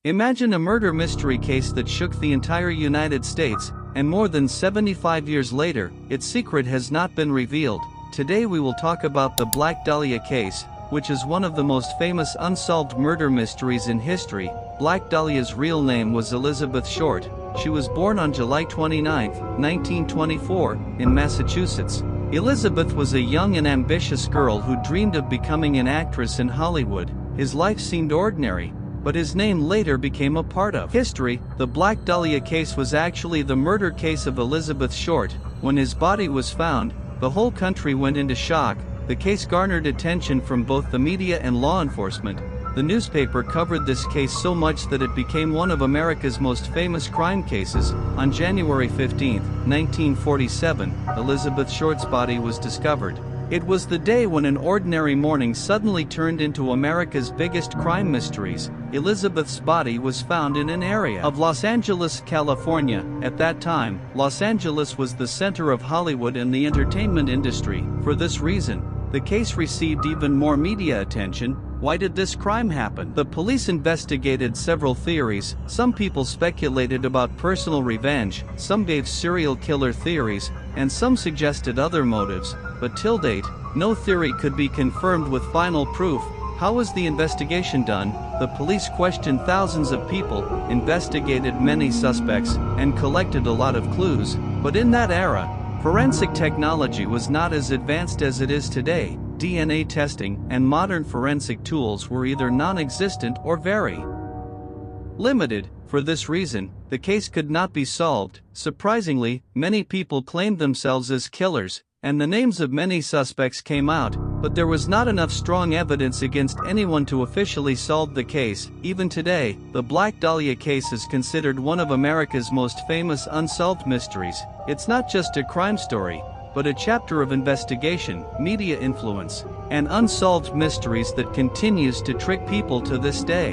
Imagine a murder mystery case that shook the entire United States, and more than 75 years later, its secret has not been revealed. Today we will talk about the Black Dahlia case, which is one of the most famous unsolved murder mysteries in history. Black Dahlia's real name was Elizabeth Short. She was born on July 29, 1924, in Massachusetts. Elizabeth was a young and ambitious girl who dreamed of becoming an actress in Hollywood. His life seemed ordinary, but his name later became a part of history. The Black Dahlia case was actually the murder case of Elizabeth Short. When his body was found, the whole country went into shock. The case garnered attention from both the media and law enforcement. The newspaper covered this case so much that it became one of America's most famous crime cases. On January 15, 1947, Elizabeth Short's body was discovered. It was the day when an ordinary morning suddenly turned into America's biggest crime mysteries. Elizabeth's body was found in an area of Los Angeles, California. At that time, Los Angeles was the center of Hollywood and the entertainment industry. For this reason, the case received even more media attention. Why did this crime happen? The police investigated several theories. Some people speculated about personal revenge, some gave serial killer theories, and some suggested other motives. But till date, no theory could be confirmed with final proof. How was the investigation done? The police questioned thousands of people, investigated many suspects, and collected a lot of clues. But in that era, forensic technology was not as advanced as it is today. DNA testing and modern forensic tools were either non-existent or very limited. For this reason, the case could not be solved. Surprisingly, many people claimed themselves as killers, and the names of many suspects came out, but there was not enough strong evidence against anyone to officially solve the case. Even today, the Black Dahlia case is considered one of America's most famous unsolved mysteries. It's not just a crime story, but a chapter of investigation, media influence, and unsolved mysteries that continues to trick people to this day.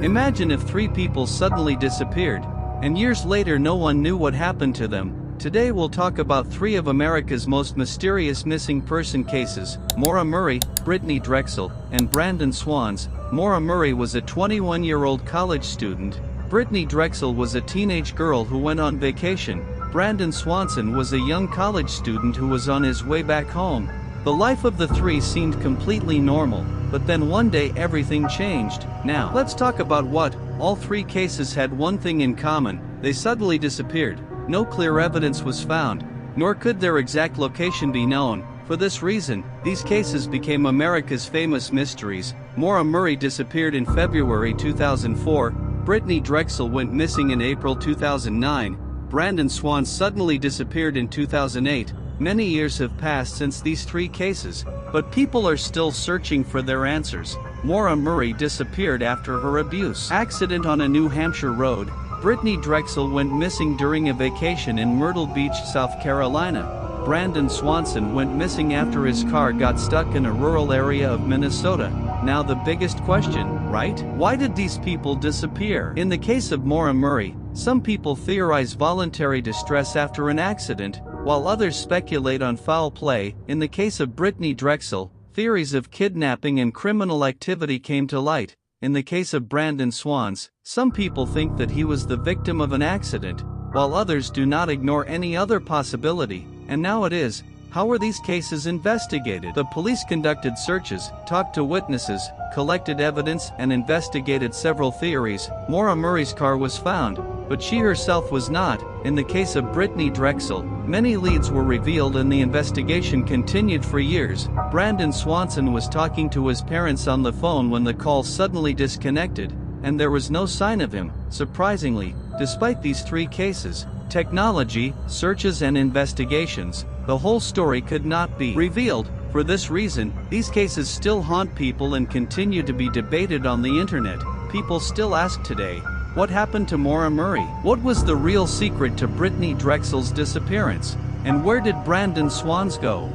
Imagine if 3 people suddenly disappeared, and years later no one knew what happened to them. Today we'll talk about 3 of America's most mysterious missing person cases: Maura Murray, Brittanee Drexel, and Brandon Swanson. Maura Murray was a 21-year-old college student. Brittanee Drexel was a teenage girl who went on vacation. Brandon Swanson was a young college student who was on his way back home. The life of the 3 seemed completely normal, but then one day everything changed. Now, let's talk about what. All 3 cases had one thing in common: they suddenly disappeared. No clear evidence was found, nor could their exact location be known. For this reason, these cases became America's famous mysteries. Maura Murray disappeared in February 2004. Brittanee Drexel went missing in April 2009. Brandon Swanson suddenly disappeared in 2008. Many years have passed since these 3 cases, but people are still searching for their answers. Maura Murray disappeared after her abuse accident on a New Hampshire road. Brittanee Drexel went missing during a vacation in Myrtle Beach, South Carolina. Brandon Swanson went missing after his car got stuck in a rural area of Minnesota. Now the biggest question, right? Why did these people disappear? In the case of Maura Murray, some people theorize voluntary distress after an accident, while others speculate on foul play. In the case of Brittanee Drexel, theories of kidnapping and criminal activity came to light. In the case of Brandon Swanson, some people think that he was the victim of an accident, while others do not ignore any other possibility. And now it is, how were these cases investigated? The police conducted searches, talked to witnesses, collected evidence, and investigated several theories. Maura Murray's car was found, but she herself was not. In the case of Brittanee Drexel, many leads were revealed and the investigation continued for years. Brandon Swanson was talking to his parents on the phone when the call suddenly disconnected, and there was no sign of him. Surprisingly, despite these 3 cases, technology, searches and investigations, the whole story could not be revealed. For this reason, these cases still haunt people and continue to be debated on the internet. People still ask today, what happened to Maura Murray? What was the real secret to Brittanee Drexel's disappearance? And where did Brandon Swanson go?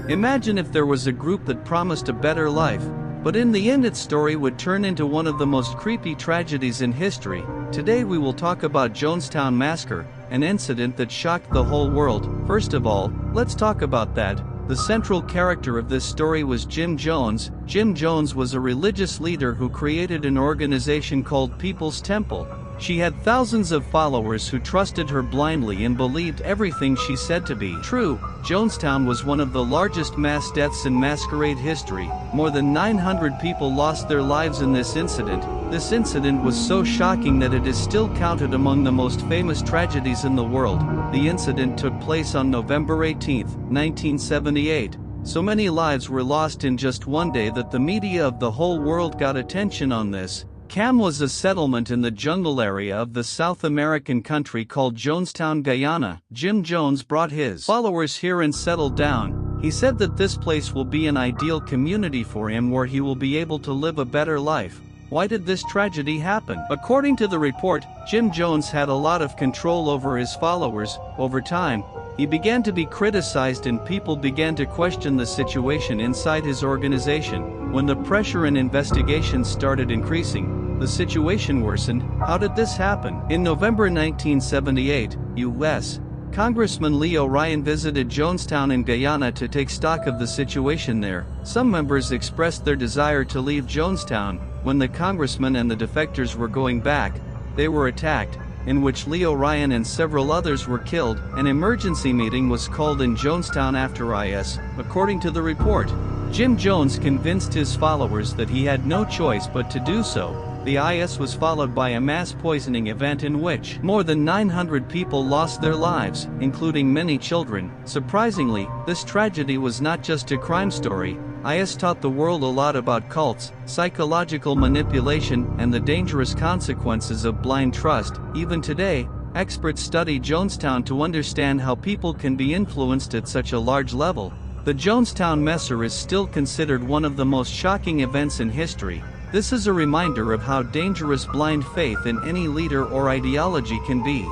Imagine if there was a group that promised a better life, but in the end its story would turn into one of the most creepy tragedies in history. Today we will talk about Jonestown Massacre, an incident that shocked the whole world. First of all, let's talk about that. The central character of this story was Jim Jones. Jim Jones was a religious leader who created an organization called People's Temple. She had thousands of followers who trusted her blindly and believed everything she said to be true. Jonestown was one of the largest mass deaths in masquerade history. More than 900 people lost their lives in this incident. This incident was so shocking that it is still counted among the most famous tragedies in the world. The incident took place on November 18, 1978. So many lives were lost in just one day that the media of the whole world got attention on this. Cam was a settlement in the jungle area of the South American country called Jonestown, Guyana. Jim Jones brought his followers here and settled down. He said that this place will be an ideal community for him where he will be able to live a better life. Why did this tragedy happen? According to the report, Jim Jones had a lot of control over his followers. Over time, he began to be criticized and people began to question the situation inside his organization. When the pressure and investigations started increasing, the situation worsened. How did this happen? In November 1978, U.S. Congressman Leo Ryan visited Jonestown in Guyana to take stock of the situation there. Some members expressed their desire to leave Jonestown. When the congressman and the defectors were going back, they were attacked, in which Leo Ryan and several others were killed. An emergency meeting was called in Jonestown after IS. According to the report, Jim Jones convinced his followers that he had no choice but to do so. The IS was followed by a mass poisoning event in which more than 900 people lost their lives, including many children. Surprisingly, this tragedy was not just a crime story. IS taught the world a lot about cults, psychological manipulation, and the dangerous consequences of blind trust. Even today, experts study Jonestown to understand how people can be influenced at such a large level. The Jonestown Massacre is still considered one of the most shocking events in history. This is a reminder of how dangerous blind faith in any leader or ideology can be.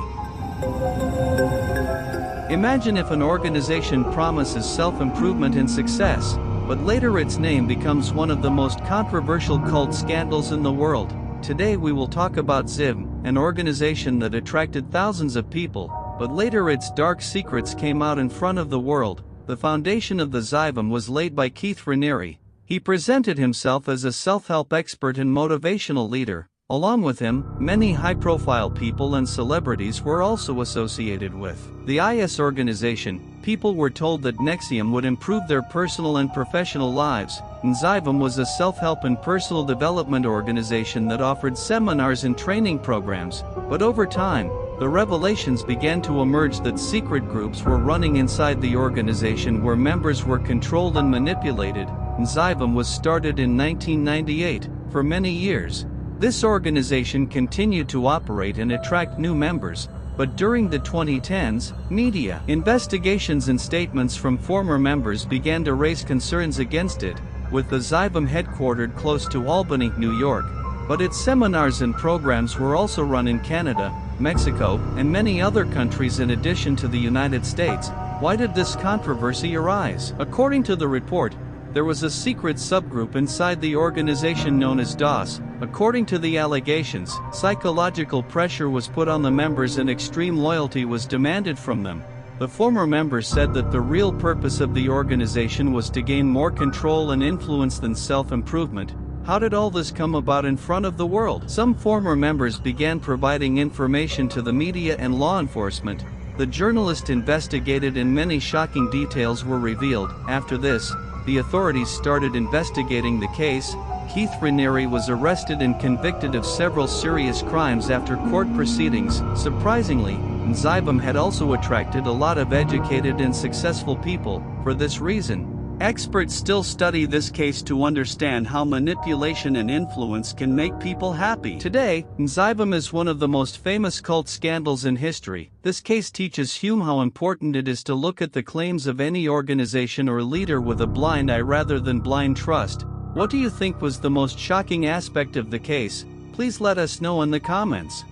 Imagine if an organization promises self-improvement and success, but later its name becomes one of the most controversial cult scandals in the world. Today we will talk about NXIVM, an organization that attracted thousands of people, but later its dark secrets came out in front of the world. The foundation of the NXIVM was laid by Keith Raniere. He presented himself as a self-help expert and motivational leader. Along with him, many high-profile people and celebrities were also associated with the IS organization. People were told that NXIVM would improve their personal and professional lives. NXIVM was a self-help and personal development organization that offered seminars and training programs. But over time, the revelations began to emerge that secret groups were running inside the organization where members were controlled and manipulated. NXIVM was started in 1998. For many years, this organization continued to operate and attract new members, but during the 2010s, media investigations and statements from former members began to raise concerns against it, with the NXIVM headquartered close to Albany, New York. But its seminars and programs were also run in Canada, Mexico, and many other countries in addition to the United States. Why did this controversy arise? According to the report, there was a secret subgroup inside the organization known as DOS. According to the allegations, psychological pressure was put on the members and extreme loyalty was demanded from them. The former members said that the real purpose of the organization was to gain more control and influence than self-improvement. How did all this come about in front of the world? Some former members began providing information to the media and law enforcement. The journalist investigated and many shocking details were revealed. After this, the authorities started investigating the case. Keith Raniere was arrested and convicted of several serious crimes after court proceedings. Surprisingly, NXIVM had also attracted a lot of educated and successful people. For this reason, experts still study this case to understand how manipulation and influence can make people happy. Today, NXIVM is one of the most famous cult scandals in history. This case teaches Hume how important it is to look at the claims of any organization or leader with a blind eye rather than blind trust. What do you think was the most shocking aspect of the case? Please let us know in the comments.